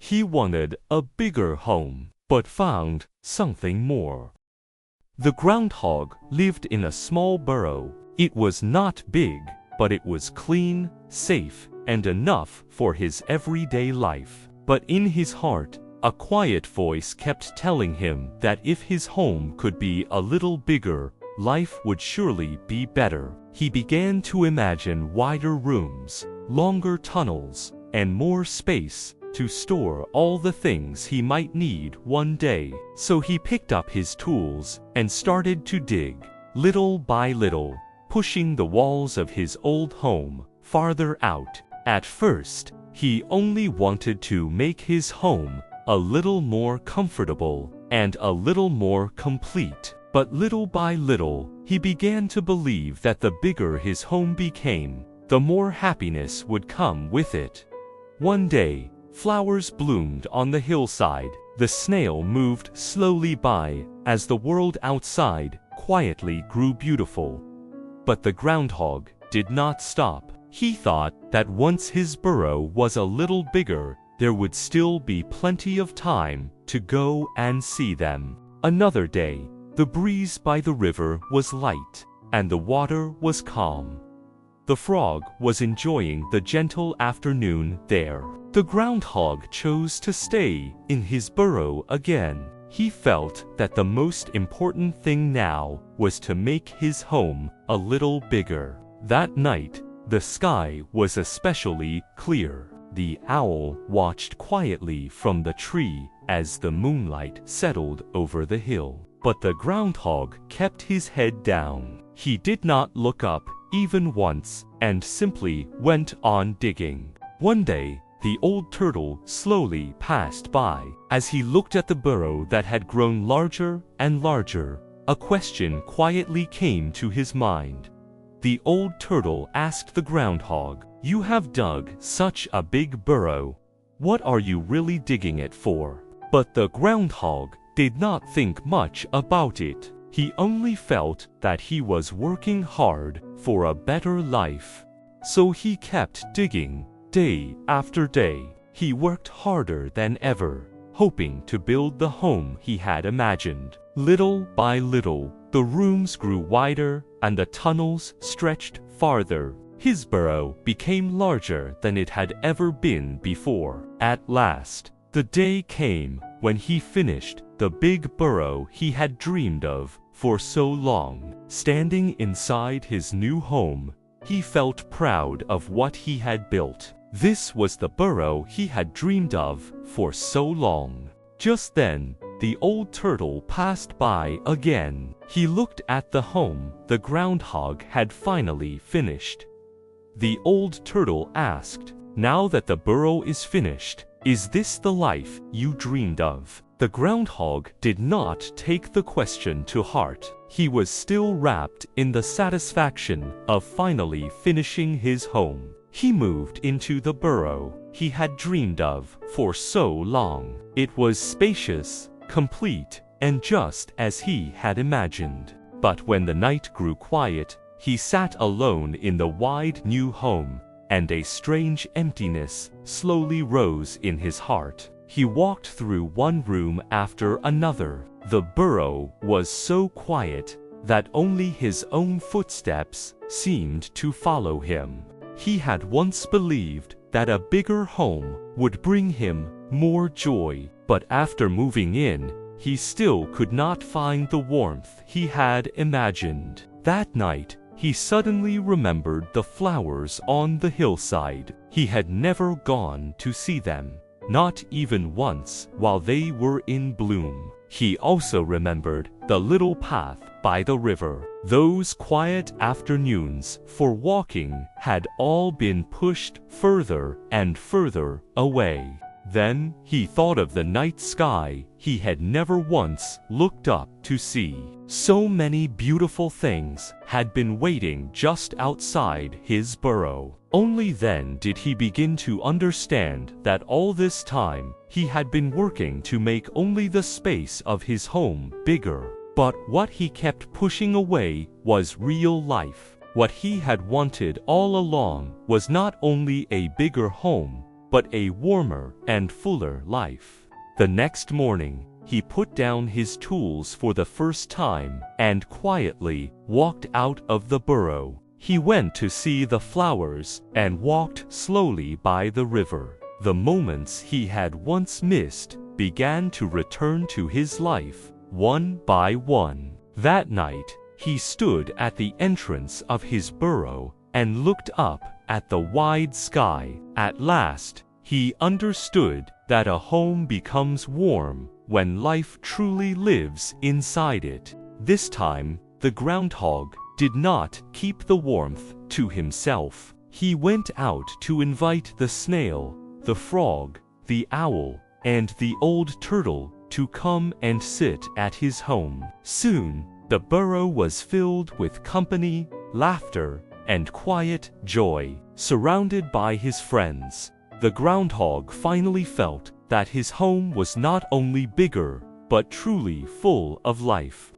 He wanted a bigger home, but found something more. The groundhog lived in a small burrow. It was not big, but it was clean, safe, and enough for his everyday life. But in his heart, a quiet voice kept telling him that if his home could be a little bigger, life would surely be better. He began to imagine wider rooms, longer tunnels, and more space to store all the things he might need one day. So he picked up his tools and started to dig, little by little, pushing the walls of his old home farther out. At first, he only wanted to make his home a little more comfortable and a little more complete. But little by little, he began to believe that the bigger his home became, the more happiness would come with it. One day, flowers bloomed on the hillside. The snail moved slowly by as the world outside quietly grew beautiful. But the groundhog did not stop. He thought that once his burrow was a little bigger, there would still be plenty of time to go and see them. Another day, the breeze by the river was light, and the water was calm. The frog was enjoying the gentle afternoon there. The groundhog chose to stay in his burrow again. He felt that the most important thing now was to make his home a little bigger. That night, the sky was especially clear. The owl watched quietly from the tree as the moonlight settled over the hill. But the groundhog kept his head down. He did not look up even once and simply went on digging. One day, the old turtle slowly passed by. As he looked at the burrow that had grown larger and larger, a question quietly came to his mind. The old turtle asked the groundhog, "You have dug such a big burrow. What are you really digging it for?" But the groundhog did not think much about it. He only felt that he was working hard for a better life. So he kept digging, day after day. He worked harder than ever, hoping to build the home he had imagined. Little by little, the rooms grew wider and the tunnels stretched farther. His burrow became larger than it had ever been before. At last, the day came when he finished the big burrow he had dreamed of for so long. Standing inside his new home, he felt proud of what he had built. This was the burrow he had dreamed of for so long. Just then, the old turtle passed by again. He looked at the home the groundhog had finally finished. The old turtle asked, "Now that the burrow is finished, is this the life you dreamed of?" The groundhog did not take the question to heart. He was still wrapped in the satisfaction of finally finishing his home. He moved into the burrow he had dreamed of for so long. It was spacious, complete, and just as he had imagined. But when the night grew quiet, he sat alone in the wide new home, and a strange emptiness slowly rose in his heart. He walked through one room after another. The burrow was so quiet that only his own footsteps seemed to follow him. He had once believed that a bigger home would bring him more joy, but after moving in, he still could not find the warmth he had imagined. That night, he suddenly remembered the flowers on the hillside. He had never gone to see them, not even once while they were in bloom. He also remembered the little path by the river. Those quiet afternoons for walking had all been pushed further and further away. Then he thought of the night sky he had never once looked up to see. So many beautiful things had been waiting just outside his burrow. Only then did he begin to understand that all this time he had been working to make only the space of his home bigger. But what he kept pushing away was real life. What he had wanted all along was not only a bigger home, but a warmer and fuller life. The next morning, he put down his tools for the first time and quietly walked out of the burrow. He went to see the flowers and walked slowly by the river. The moments he had once missed began to return to his life, one by one. That night, he stood at the entrance of his burrow and looked up at the wide sky. At last, he understood that a home becomes warm when life truly lives inside it. This time, the groundhog did not keep the warmth to himself. He went out to invite the snail, the frog, the owl, and the old turtle to come and sit at his home. Soon, the burrow was filled with company, laughter, and quiet joy. Surrounded by his friends, the groundhog finally felt that his home was not only bigger, but truly full of life.